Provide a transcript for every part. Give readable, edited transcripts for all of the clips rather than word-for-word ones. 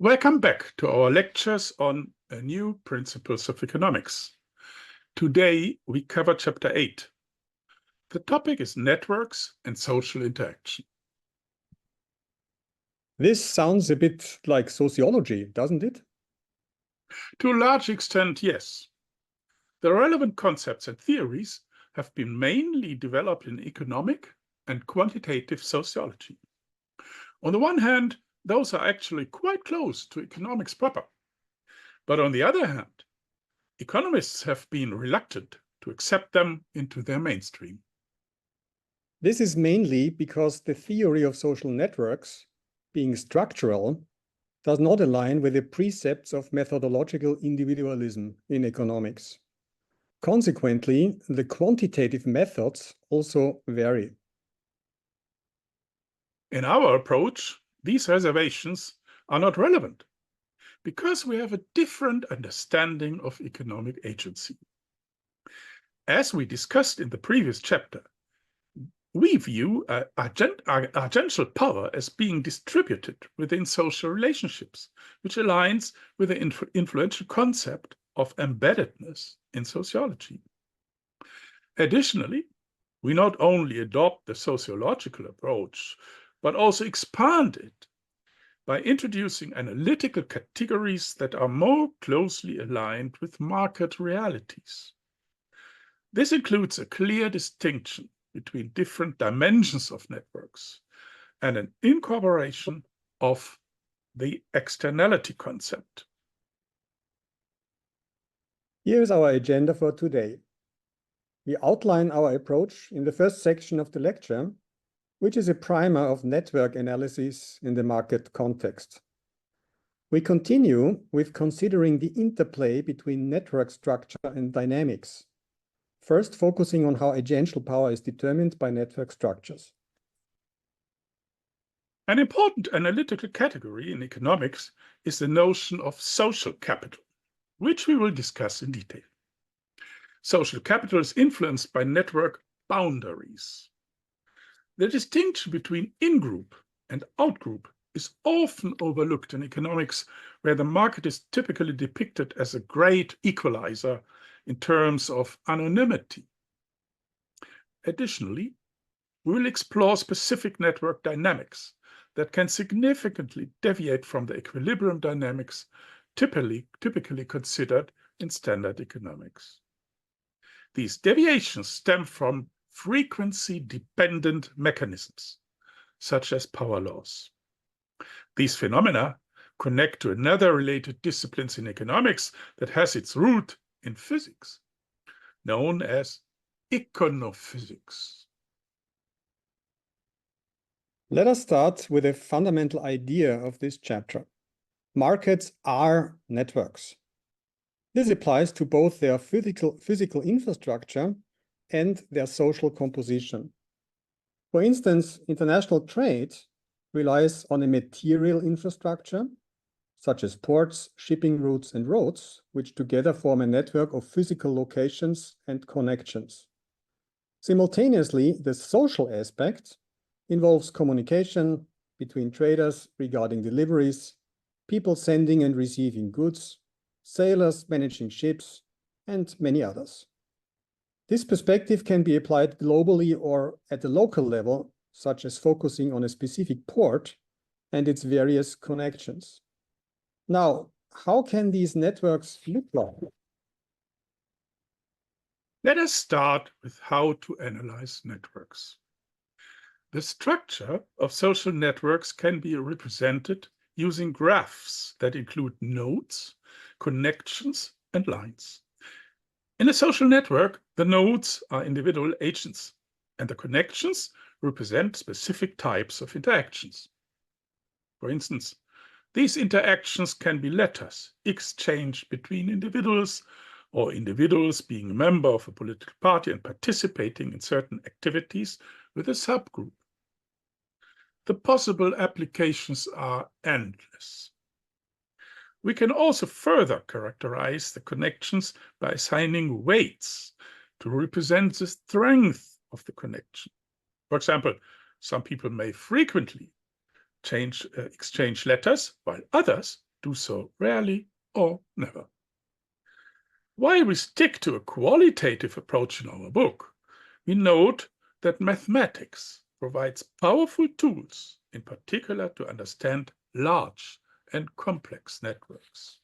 Welcome back to our lectures on new principles of economics. Today we cover chapter 8. The topic is networks and social interaction. This sounds a bit like sociology, doesn't it? To a large extent, yes. The relevant concepts and theories have been mainly developed in economic and quantitative sociology. On the one hand, those are actually quite close to economics proper. But on the other hand, economists have been reluctant to accept them into their mainstream. This is mainly because the theory of social networks, being structural, does not align with the precepts of methodological individualism in economics. Consequently, the quantitative methods also vary. In our approach, these reservations are not relevant because we have a different understanding of economic agency. As we discussed in the previous chapter, we view agential power as being distributed within social relationships, which aligns with the influential concept of embeddedness in sociology. Additionally, we not only adopt the sociological approach, but also expand it by introducing analytical categories that are more closely aligned with market realities. This includes a clear distinction between different dimensions of networks and an incorporation of the externality concept. Here's our agenda for today. We outline our approach in the first section of the lecture, which is a primer of network analysis in the market context. We continue with considering the interplay between network structure and dynamics, first focusing on how agential power is determined by network structures. An important analytical category in economics is the notion of social capital, which we will discuss in detail. Social capital is influenced by network boundaries. The distinction between in-group and out-group is often overlooked in economics, where the market is typically depicted as a great equalizer in terms of anonymity. Additionally, we will explore specific network dynamics that can significantly deviate from the equilibrium dynamics typically considered in standard economics. These deviations stem from frequency-dependent mechanisms, such as power laws. These phenomena connect to another related disciplines in economics that has its root in physics, known as econophysics. Let us start with a fundamental idea of this chapter. Markets are networks. This applies to both their physical infrastructure and their social composition. For instance, international trade relies on a material infrastructure, such as ports, shipping routes, and roads, which together form a network of physical locations and connections. Simultaneously, the social aspect involves communication between traders regarding deliveries, people sending and receiving goods, sailors managing ships, and many others. This perspective can be applied globally or at a local level, such as focusing on a specific port and its various connections. Now, how can these networks look like? Let us start with how to analyze networks. The structure of social networks can be represented using graphs that include nodes, connections, and lines. In a social network, the nodes are individual agents, and the connections represent specific types of interactions. For instance, these interactions can be letters exchanged between individuals, or individuals being a member of a political party and participating in certain activities with a subgroup. The possible applications are endless. We can also further characterize the connections by assigning weights to represent the strength of the connection. For example, some people may frequently exchange letters, while others do so rarely or never. While we stick to a qualitative approach in our book, we note that mathematics provides powerful tools, in particular to understand large and complex networks.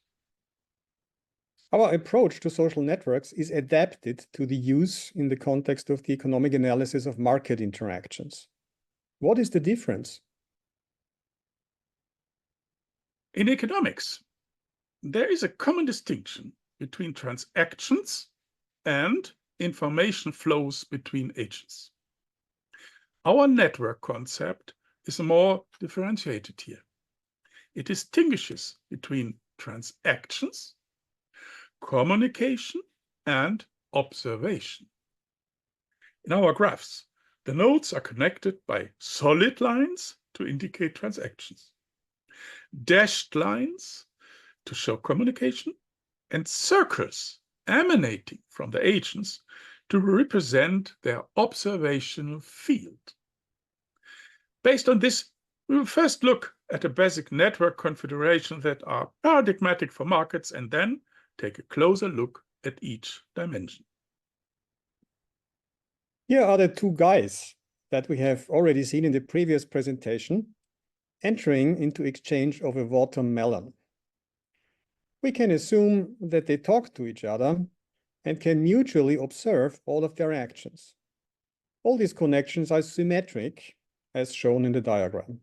Our approach to social networks is adapted to the use in the context of the economic analysis of market interactions. What is the difference? In economics, there is a common distinction between transactions and information flows between agents. Our network concept is more differentiated here. It distinguishes between transactions, communication, and observation. In our graphs, the nodes are connected by solid lines to indicate transactions, dashed lines to show communication, and circles emanating from the agents to represent their observational field. Based on this, we will first look at a basic network configuration that are paradigmatic for markets and then take a closer look at each dimension. Here are the two guys that we have already seen in the previous presentation, entering into exchange of a watermelon. We can assume that they talk to each other and can mutually observe all of their actions. All these connections are symmetric, as shown in the diagram.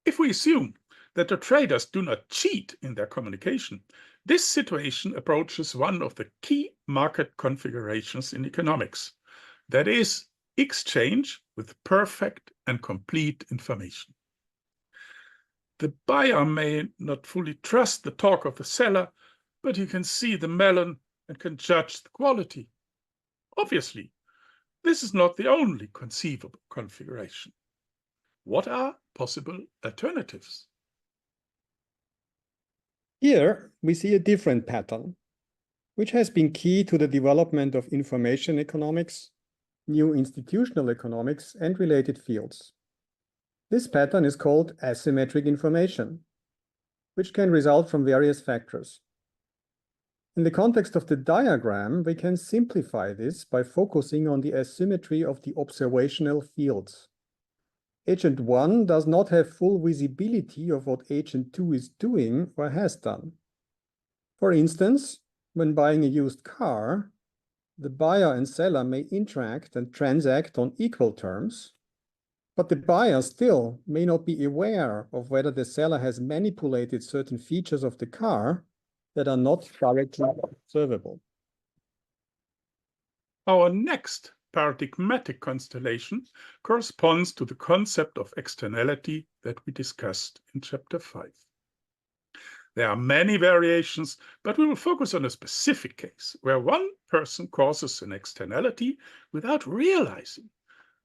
If we assume that the traders do not cheat in their communication, this situation approaches one of the key market configurations in economics, that is, exchange with perfect and complete information. The buyer may not fully trust the talk of the seller, but he can see the melon and can judge the quality. Obviously, this is not the only conceivable configuration. What are possible alternatives? Here we see a different pattern, which has been key to the development of information economics, new institutional economics, and related fields. This pattern is called asymmetric information, which can result from various factors. In the context of the diagram, we can simplify this by focusing on the asymmetry of the observational fields. Agent 1 does not have full visibility of what Agent 2 is doing or has done. For instance, when buying a used car, the buyer and seller may interact and transact on equal terms, but the buyer still may not be aware of whether the seller has manipulated certain features of the car that are not directly observable. Our next paradigmatic constellation corresponds to the concept of externality that we discussed in chapter 5. There are many variations, but we will focus on a specific case where one person causes an externality without realizing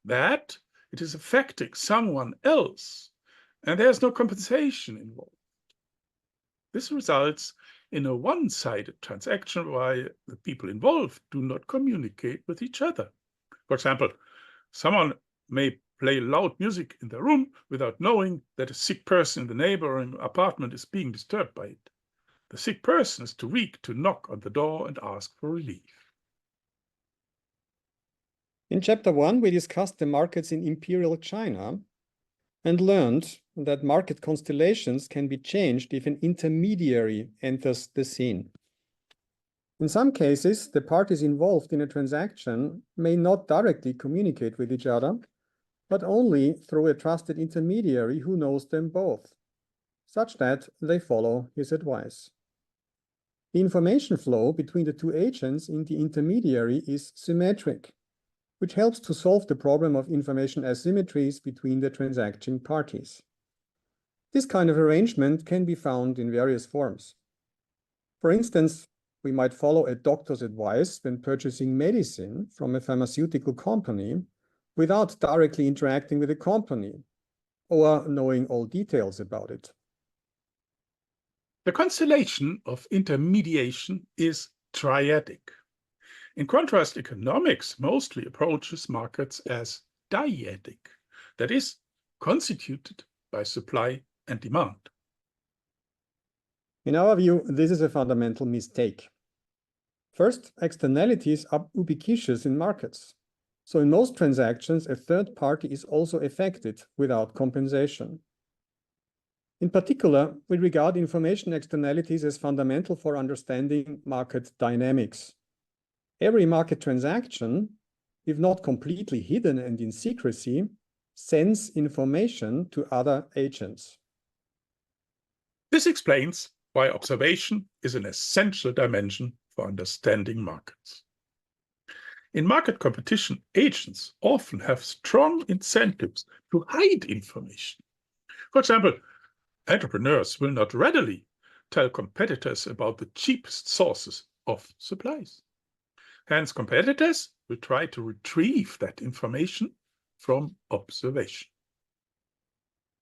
that it is affecting someone else, and there's no compensation involved. This results in a one-sided transaction where the people involved do not communicate with each other. For example, someone may play loud music in the room without knowing that a sick person in the neighboring apartment is being disturbed by it. The sick person is too weak to knock on the door and ask for relief. In chapter 1, we discussed the markets in Imperial China and learned that market constellations can be changed if an intermediary enters the scene. In some cases, the parties involved in a transaction may not directly communicate with each other, but only through a trusted intermediary who knows them both, such that they follow his advice. The information flow between the two agents in the intermediary is symmetric, which helps to solve the problem of information asymmetries between the transacting parties. This kind of arrangement can be found in various forms. For instance, we might follow a doctor's advice when purchasing medicine from a pharmaceutical company without directly interacting with the company or knowing all details about it. The constellation of intermediation is triadic. In contrast, economics mostly approaches markets as dyadic, that is, constituted by supply and demand. In our view, this is a fundamental mistake. First, externalities are ubiquitous in markets. So in most transactions, a third party is also affected without compensation. In particular, we regard information externalities as fundamental for understanding market dynamics. Every market transaction, if not completely hidden and in secrecy, sends information to other agents. This explains why observation is an essential dimension for understanding markets. In market competition, agents often have strong incentives to hide information. For example, entrepreneurs will not readily tell competitors about the cheapest sources of supplies. Hence, competitors will try to retrieve that information from observation.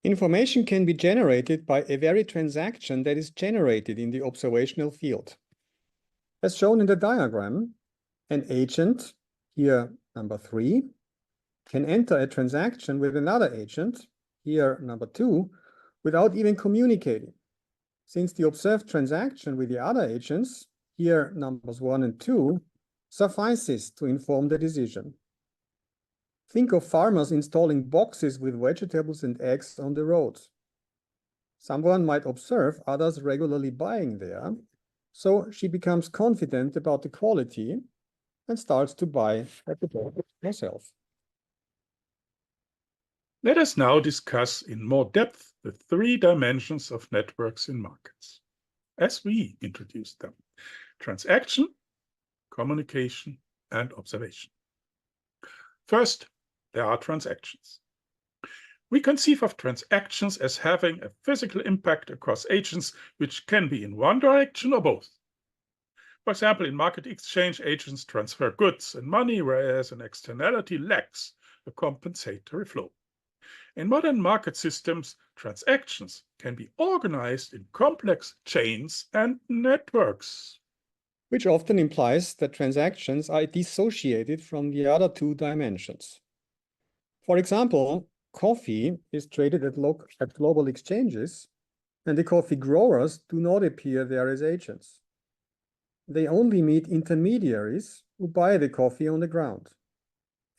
Information can be generated by a very transaction that is generated in the observational field. As shown in the diagram, an agent, here number 3, can enter a transaction with another agent, here number 2, without even communicating, since the observed transaction with the other agents, here numbers 1 and 2, suffices to inform the decision. Think of farmers installing boxes with vegetables and eggs on the road. Someone might observe others regularly buying there, so she becomes confident about the quality and starts to buy at the box herself. Let us now discuss in more depth the 3 dimensions of networks in markets, as we introduced them: transaction, communication, and observation. First, there are transactions. We conceive of transactions as having a physical impact across agents, which can be in one direction or both. For example, in market exchange, agents transfer goods and money, whereas an externality lacks a compensatory flow. In modern market systems, transactions can be organized in complex chains and networks. Which often implies that transactions are dissociated from the other 2 dimensions. For example, coffee is traded at global exchanges, and the coffee growers do not appear there as agents. They only meet intermediaries who buy the coffee on the ground.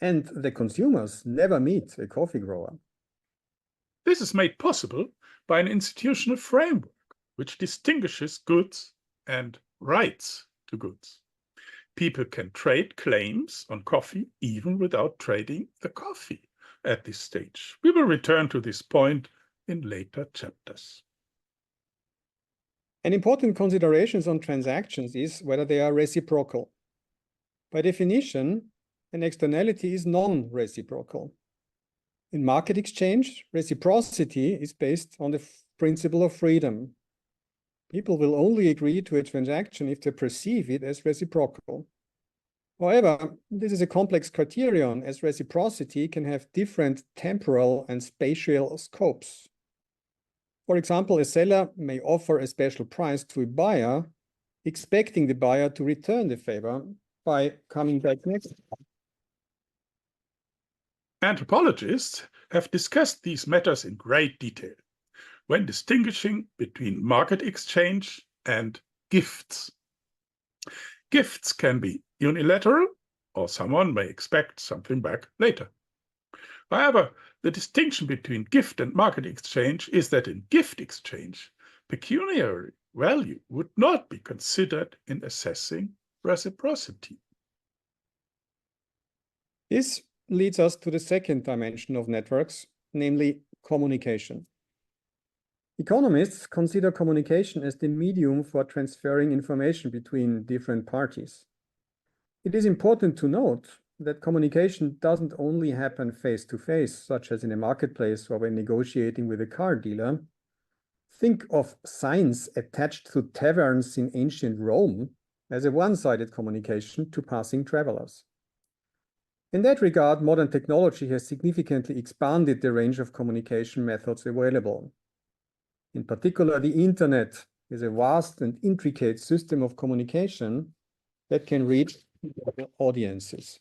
And the consumers never meet a coffee grower. This is made possible by an institutional framework which distinguishes goods and rights to goods. People can trade claims on coffee even without trading the coffee at this stage. We will return to this point in later chapters. An important consideration on transactions is whether they are reciprocal. By definition, an externality is non-reciprocal. In market exchange, reciprocity is based on the principle of freedom. People will only agree to a transaction if they perceive it as reciprocal. However, this is a complex criterion, as reciprocity can have different temporal and spatial scopes. For example, a seller may offer a special price to a buyer, expecting the buyer to return the favor by coming back next time. Anthropologists have discussed these matters in great detail when distinguishing between market exchange and gifts. Gifts can be unilateral, or someone may expect something back later. However, the distinction between gift and market exchange is that in gift exchange, pecuniary value would not be considered in assessing reciprocity. This leads us to the second dimension of networks, namely communication. Economists consider communication as the medium for transferring information between different parties. It is important to note that communication doesn't only happen face-to-face, such as in a marketplace or when negotiating with a car dealer. Think of signs attached to taverns in ancient Rome as a one-sided communication to passing travelers. In that regard, modern technology has significantly expanded the range of communication methods available. In particular, the internet is a vast and intricate system of communication that can reach audiences.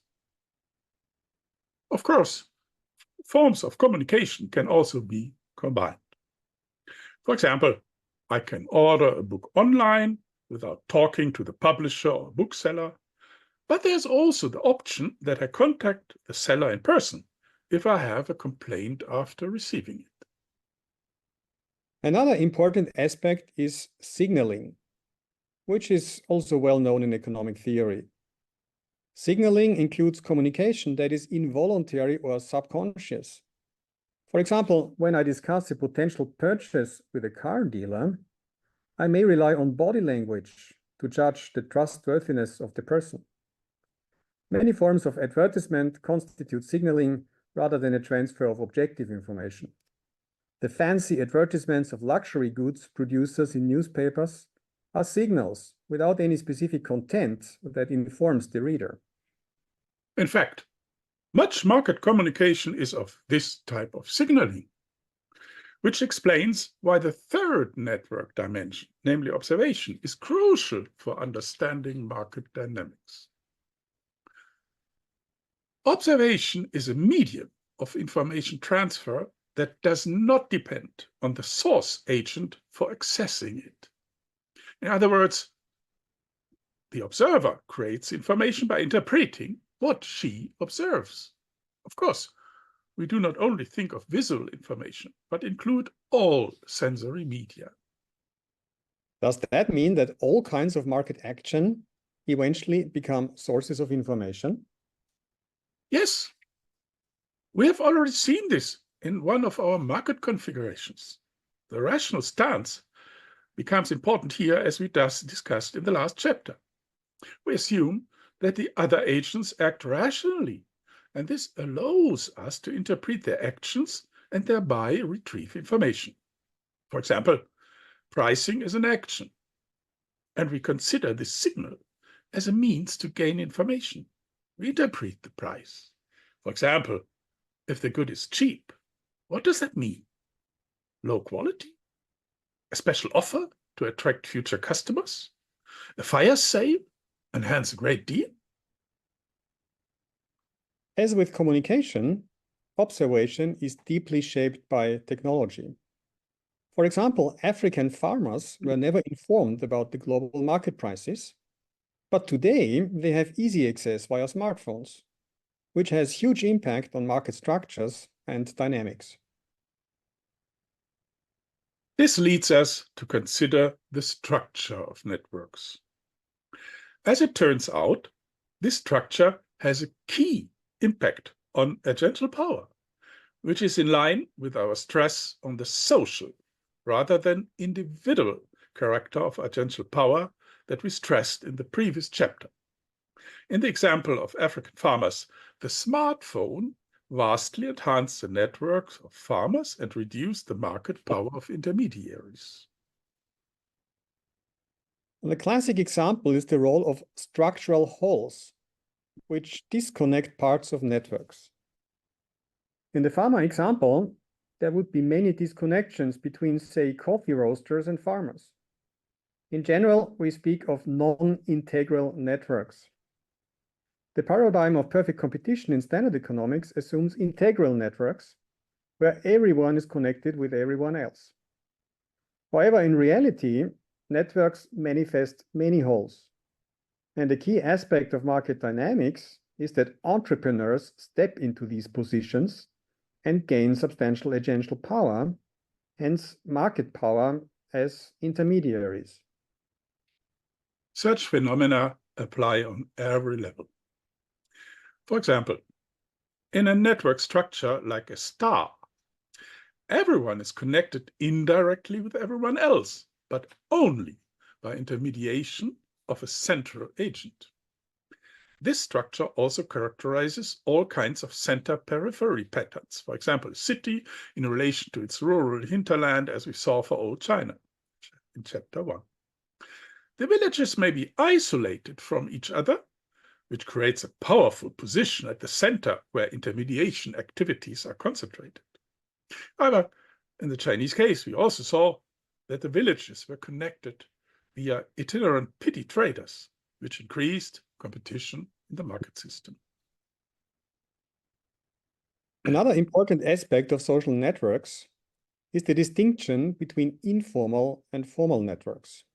Of course, forms of communication can also be combined. For example, I can order a book online without talking to the publisher or bookseller, but there's also the option that I contact the seller in person if I have a complaint after receiving it. Another important aspect is signaling, which is also well known in economic theory. Signaling includes communication that is involuntary or subconscious. For example, when I discuss a potential purchase with a car dealer, I may rely on body language to judge the trustworthiness of the person. Many forms of advertisement constitute signaling rather than a transfer of objective information. The fancy advertisements of luxury goods producers in newspapers are signals without any specific content that informs the reader. In fact, much market communication is of this type of signaling, which explains why the third network dimension, namely observation, is crucial for understanding market dynamics. Observation is a medium of information transfer that does not depend on the source agent for accessing it. In other words, the observer creates information by interpreting what she observes. Of course, we do not only think of visual information, but include all sensory media. Does that mean that all kinds of market action eventually become sources of information? Yes, we have already seen this in one of our market configurations. The rational stance becomes important here, as we just discussed in the last chapter. We assume that the other agents act rationally, and this allows us to interpret their actions and thereby retrieve information. For example, pricing is an action, and we consider this signal as a means to gain information. We interpret the price. For example, if the good is cheap, what does that mean? Low quality? A special offer to attract future customers? A fire sale? Enhance a great deal? As with communication, observation is deeply shaped by technology. For example, African farmers were never informed about the global market prices, but today they have easy access via smartphones, which has huge impact on market structures and dynamics. This leads us to consider the structure of networks. As it turns out, this structure has a key impact on agential power, which is in line with our stress on the social rather than individual character of agential power that we stressed in the previous chapter. In the example of African farmers, the smartphone vastly enhanced the networks of farmers and reduced the market power of intermediaries. The classic example is the role of structural holes, which disconnect parts of networks. In the farmer example, there would be many disconnections between, say, coffee roasters and farmers. In general, we speak of non-integral networks. The paradigm of perfect competition in standard economics assumes integral networks, where everyone is connected with everyone else. However, in reality, networks manifest many holes. And the key aspect of market dynamics is that entrepreneurs step into these positions and gain substantial agential power, hence market power as intermediaries. Such phenomena apply on every level. For example, in a network structure like a star, everyone is connected indirectly with everyone else, but only by intermediation of a central agent. This structure also characterizes all kinds of centre-periphery patterns. For example, a city in relation to its rural hinterland, as we saw for old China in chapter 1. The villages may be isolated from each other, which creates a powerful position at the center where intermediation activities are concentrated. However, in the Chinese case, we also saw that the villages were connected via itinerant petty traders, which increased competition in the market system. Another important aspect of social networks is the distinction between informal and formal networks.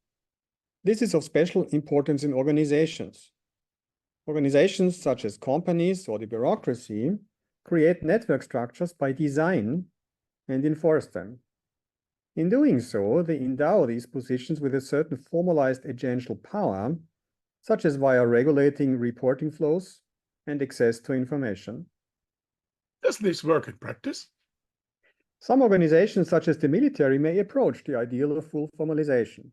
This is of special importance in organizations. Organizations such as companies or the bureaucracy create network structures by design and enforce them. In doing so, they endow these positions with a certain formalized agential power, such as via regulating reporting flows and access to information. Does this work in practice? Some organizations, such as the military, may approach the ideal of full formalization.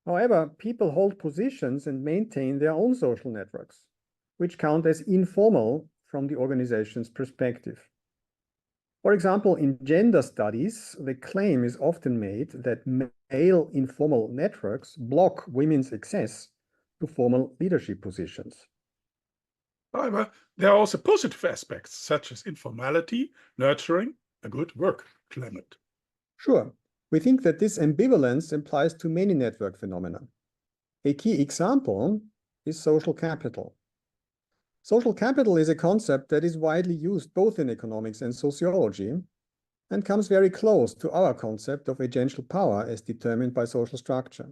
However, people hold positions and maintain their own social networks, which count as informal from the organization's perspective. For example, in gender studies, the claim is often made that male informal networks block women's access to formal leadership positions. However, there are also positive aspects, such as informality, nurturing a good work climate. Sure, we think that this ambivalence applies to many network phenomena. A key example is social capital. Social capital is a concept that is widely used both in economics and sociology, and comes very close to our concept of agential power as determined by social structure.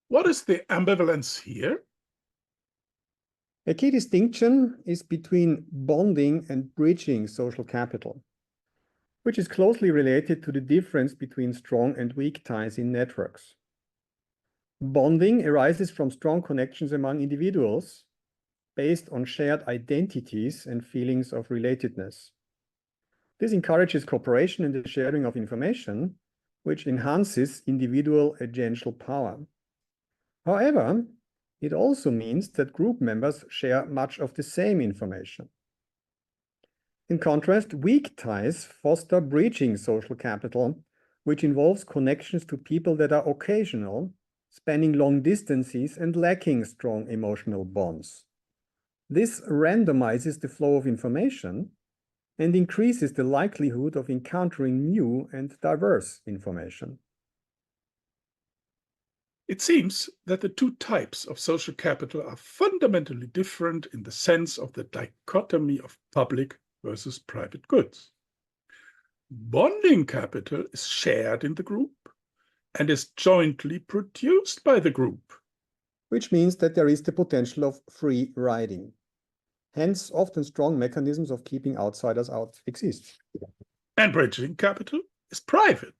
What is the ambivalence here? A key distinction is between bonding and bridging social capital, which is closely related to the difference between strong and weak ties in networks. Bonding arises from strong connections among individuals based on shared identities and feelings of relatedness. This encourages cooperation and the sharing of information, which enhances individual agential power. However, it also means that group members share much of the same information. In contrast, weak ties foster bridging social capital, which involves connections to people that are occasional, spanning long distances, and lacking strong emotional bonds. This randomizes the flow of information and increases the likelihood of encountering new and diverse information. It seems that the two types of social capital are fundamentally different in the sense of the dichotomy of public versus private goods. Bonding capital is shared in the group and is jointly produced by the group, which means that there is the potential of free riding. Hence, often strong mechanisms of keeping outsiders out exist. And bridging capital is private,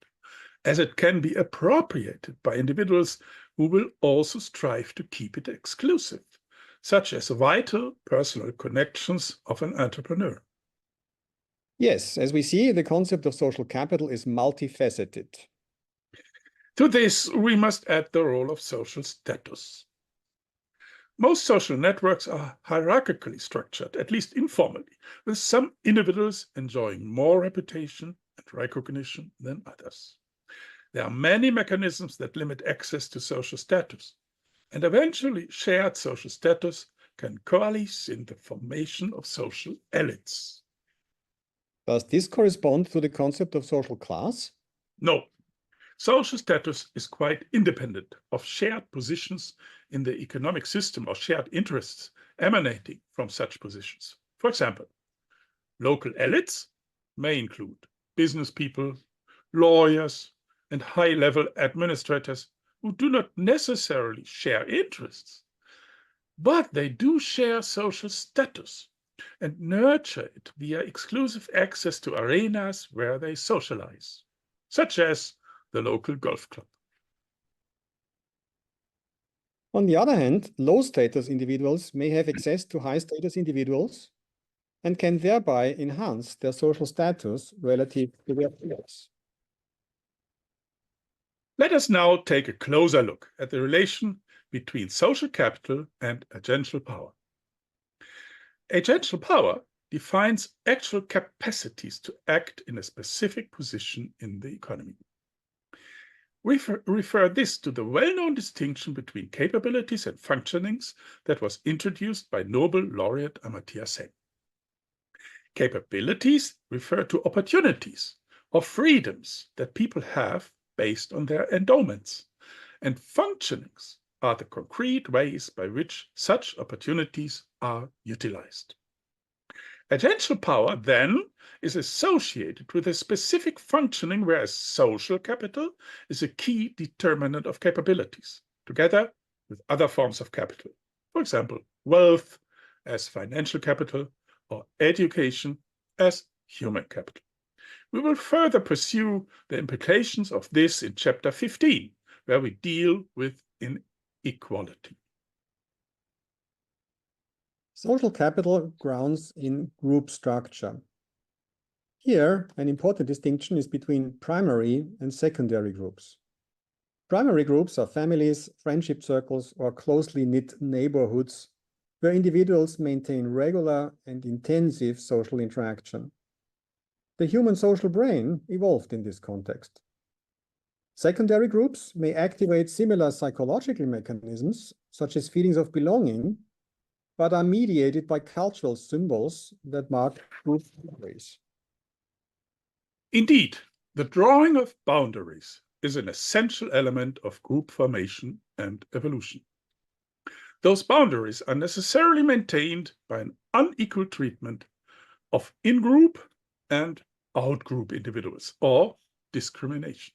as it can be appropriated by individuals who will also strive to keep it exclusive, such as vital personal connections of an entrepreneur. Yes, as we see, the concept of social capital is multifaceted. To this, we must add the role of social status. Most social networks are hierarchically structured, at least informally, with some individuals enjoying more reputation and recognition than others. There are many mechanisms that limit access to social status, and eventually shared social status can coalesce in the formation of social elites. Does this correspond to the concept of social class? No. Social status is quite independent of shared positions in the economic system or shared interests emanating from such positions. For example, local elites may include business people, lawyers, and high-level administrators who do not necessarily share interests, but they do share social status and nurture it via exclusive access to arenas where they socialize, such as the local golf club. On the other hand, low-status individuals may have access to high-status individuals and can thereby enhance their social status relative to their peers. Let us now take a closer look at the relation between social capital and agential power. Agential power defines actual capacities to act in a specific position in the economy. We refer this to the well-known distinction between capabilities and functionings that was introduced by Nobel laureate Amartya Sen. Capabilities refer to opportunities or freedoms that people have based on their endowments, and functionings are the concrete ways by which such opportunities are utilized. Agential power, then, is associated with a specific functioning, whereas social capital is a key determinant of capabilities, together with other forms of capital. For example, wealth as financial capital or education as human capital. We will further pursue the implications of this in chapter 15, where we deal with inequality. Social capital grounds in group structure. Here, an important distinction is between primary and secondary groups. Primary groups are families, friendship circles, or closely knit neighborhoods where individuals maintain regular and intensive social interaction. The human social brain evolved in this context. Secondary groups may activate similar psychological mechanisms, such as feelings of belonging, but are mediated by cultural symbols that mark group boundaries. Indeed, the drawing of boundaries is an essential element of group formation and evolution. Those boundaries are necessarily maintained by an unequal treatment of in-group and out-group individuals, or discrimination.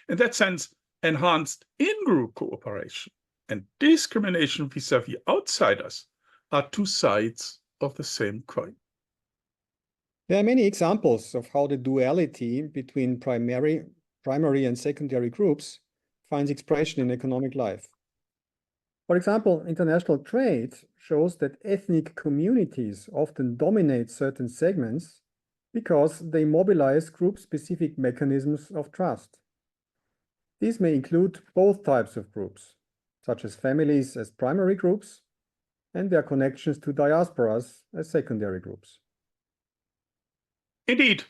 In that sense, enhanced in-group cooperation and discrimination vis-à-vis outsiders are two sides of the same coin. There are many examples of how the duality between primary and secondary groups finds expression in economic life. For example, international trade shows that ethnic communities often dominate certain segments because they mobilize group-specific mechanisms of trust. These may include both types of groups, such as families as primary groups and their connections to diasporas as secondary groups. Indeed,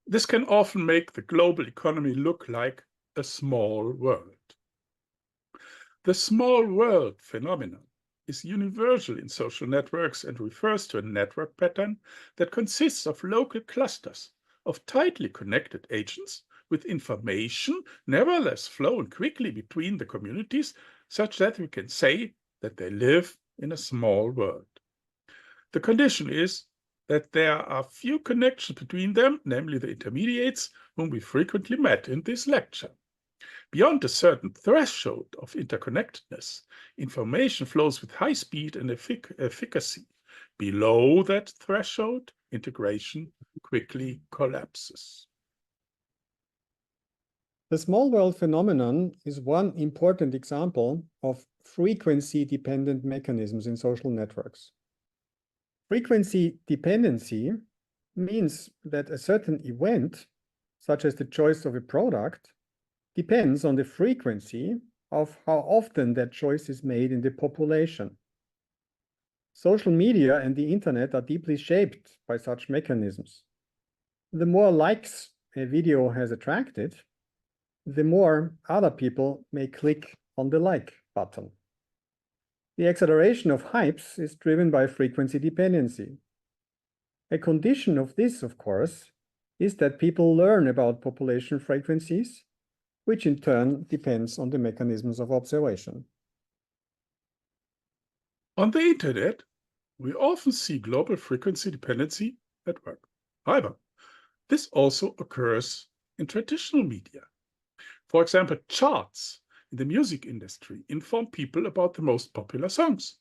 this can often make the global economy look like a small world. The small world phenomenon is universal in social networks and refers to a network pattern that consists of local clusters of tightly connected agents with information nevertheless flowing quickly between the communities, such that we can say that they live in a small world. The condition is that there are few connections between them, namely the intermediates, whom we frequently met in this lecture. Beyond a certain threshold of interconnectedness, information flows with high speed and efficacy. Below that threshold, integration quickly collapses. The small world phenomenon is one important example of frequency-dependent mechanisms in social networks. Frequency dependency means that a certain event, such as the choice of a product, depends on the frequency of how often that choice is made in the population. Social media and the internet are deeply shaped by such mechanisms. The more likes a video has attracted, the more other people may click on the like button. The acceleration of hypes is driven by frequency dependency. A condition of this, of course, is that people learn about population frequencies, which in turn depends on the mechanisms of observation. On the internet, we often see global frequency dependency at work. However, this also occurs in traditional media. For example, charts in the music industry inform people about the most popular songs,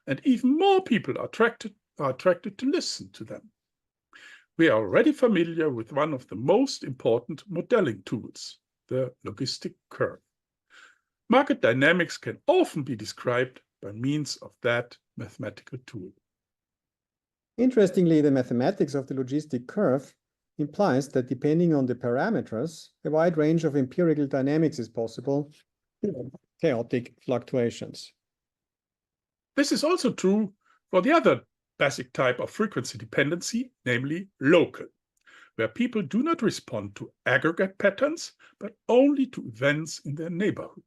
and even more people are attracted to listen to them. We are already familiar with one of the most important modeling tools, the logistic curve. Market dynamics can often be described by means of that mathematical tool. Interestingly, the mathematics of the logistic curve implies that depending on the parameters, a wide range of empirical dynamics is possible, chaotic fluctuations. This is also true for the other basic type of frequency dependency, namely local, where people do not respond to aggregate patterns, but only to events in their neighborhood.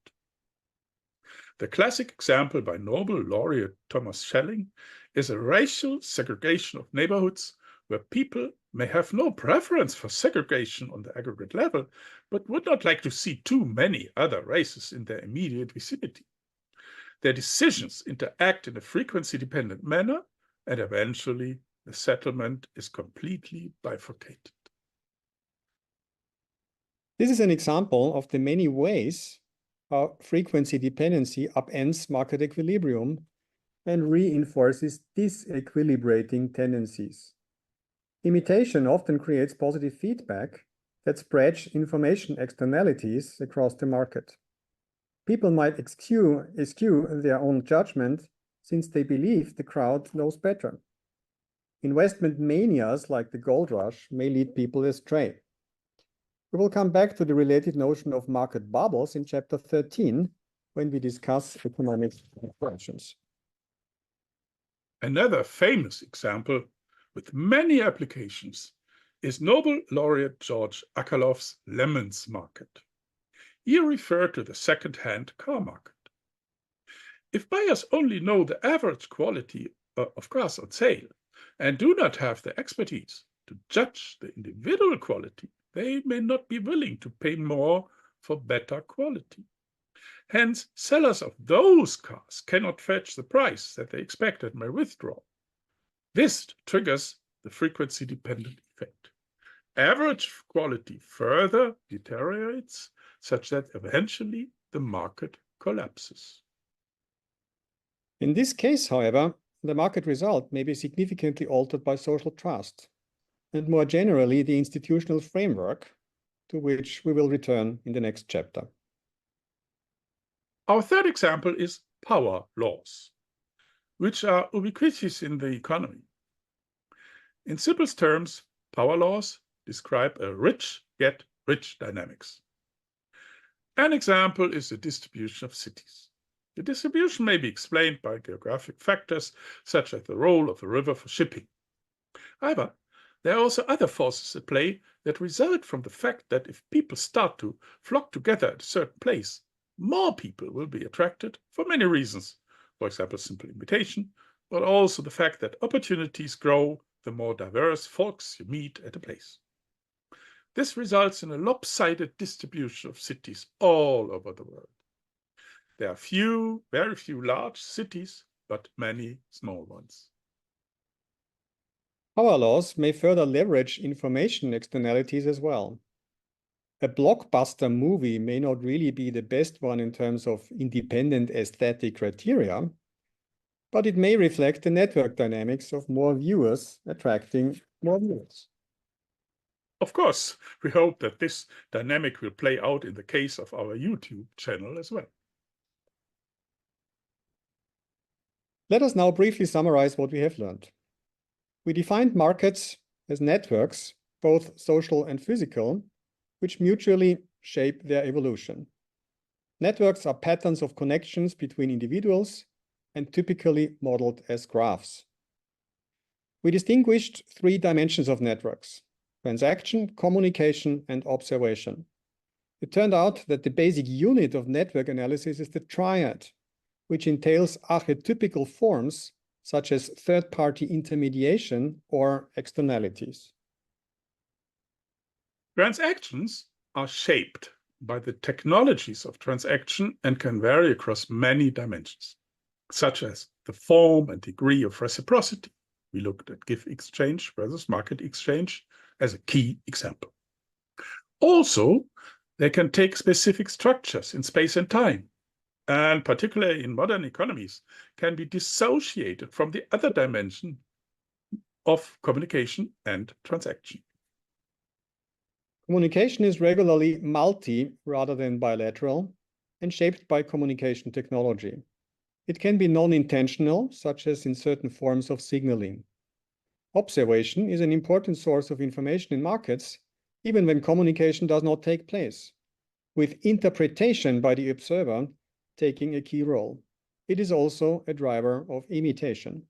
The classic example by Nobel laureate Thomas Schelling is a racial segregation of neighborhoods where people may have no preference for segregation on the aggregate level, but would not like to see too many other races in their immediate vicinity. Their decisions interact in a frequency-dependent manner and eventually the settlement is completely bifurcated. This is an example of the many ways how frequency dependency upends market equilibrium and reinforces disequilibrating tendencies. Imitation often creates positive feedback that spreads information externalities across the market. People might eschew their own judgment since they believe the crowd knows better. Investment manias like the gold rush may lead people astray. We will come back to the related notion of market bubbles in chapter 13 when we discuss economic operations. Another famous example with many applications is Nobel laureate George Akerlof's lemons market. He referred to the second-hand car market. If buyers only know the average quality of cars on sale and do not have the expertise to judge the individual quality, they may not be willing to pay more for better quality. Hence, sellers of those cars cannot fetch the price that they expected and may withdraw. This triggers the frequency-dependent effect. Average quality further deteriorates such that eventually the market collapses. In this case, however, the market result may be significantly altered by social trust, and more generally, the institutional framework, to which we will return in the next chapter. Our third example is power laws, which are ubiquitous in the economy. In simplest terms, power laws describe a rich-get-rich dynamics. An example is the distribution of cities. The distribution may be explained by geographic factors, such as the role of a river for shipping. However, there are also other forces at play that result from the fact that if people start to flock together at a certain place, more people will be attracted for many reasons. For example, simple imitation, but also the fact that opportunities grow the more diverse folks you meet at a place. This results in a lopsided distribution of cities all over the world. There are very few large cities, but many small ones. Power laws may further leverage information externalities as well. A blockbuster movie may not really be the best one in terms of independent aesthetic criteria, but it may reflect the network dynamics of more viewers attracting more viewers. Of course, we hope that this dynamic will play out in the case of our YouTube channel as well. Let us now briefly summarize what we have learned. We defined markets as networks, both social and physical, which mutually shape their evolution. Networks are patterns of connections between individuals and typically modeled as graphs. We distinguished three dimensions of networks: transaction, communication, and observation. It turned out that the basic unit of network analysis is the triad, which entails archetypical forms such as third-party intermediation or externalities. Transactions are shaped by the technologies of transaction and can vary across many dimensions, such as the form and degree of reciprocity. We looked at give exchange versus market exchange as a key example. Also, they can take specific structures in space and time, and particularly in modern economies, can be dissociated from the other dimension of communication and transaction. Communication is regularly multi rather than bilateral and shaped by communication technology. It can be non-intentional, such as in certain forms of signaling. Observation is an important source of information in markets, even when communication does not take place, with interpretation by the observer taking a key role. It is also a driver of imitation.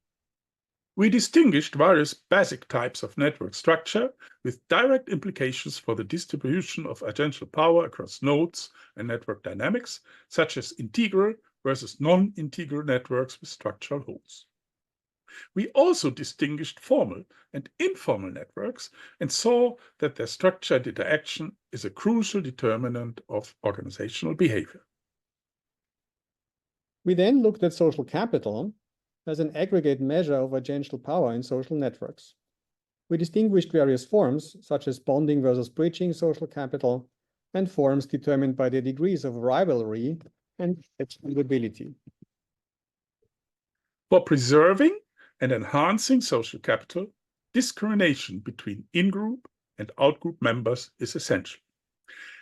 We distinguished various basic types of network structure with direct implications for the distribution of agential power across nodes and network dynamics, such as integral versus non-integral networks with structural holes. We also distinguished formal and informal networks and saw that their structure and interaction is a crucial determinant of organizational behavior. We then looked at social capital as an aggregate measure of agential power in social networks. We distinguished various forms, such as bonding versus bridging social capital, and forms determined by their degrees of rivalry and excludability. For preserving and enhancing social capital, discrimination between in-group and out-group members is essential.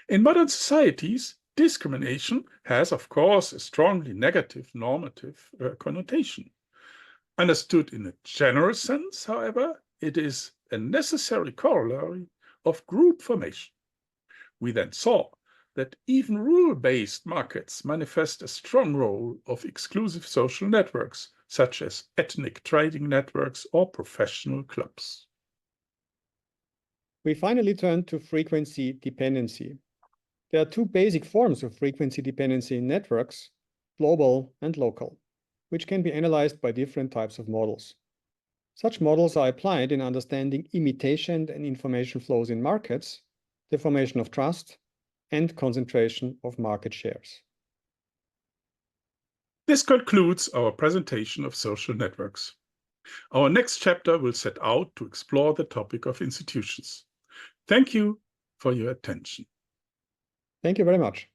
In modern societies, discrimination has, of course, a strongly negative normative connotation. Understood in a general sense, however, it is a necessary corollary of group formation. We then saw that even rule-based markets manifest a strong role of exclusive social networks, such as ethnic trading networks or professional clubs. We finally turn to frequency dependency. There are two basic forms of frequency dependency in networks, global and local, which can be analyzed by different types of models. Such models are applied in understanding imitation and information flows in markets, the formation of trust, and concentration of market shares. This concludes our presentation of social networks. Our next chapter will set out to explore the topic of institutions. Thank you for your attention. Thank you very much.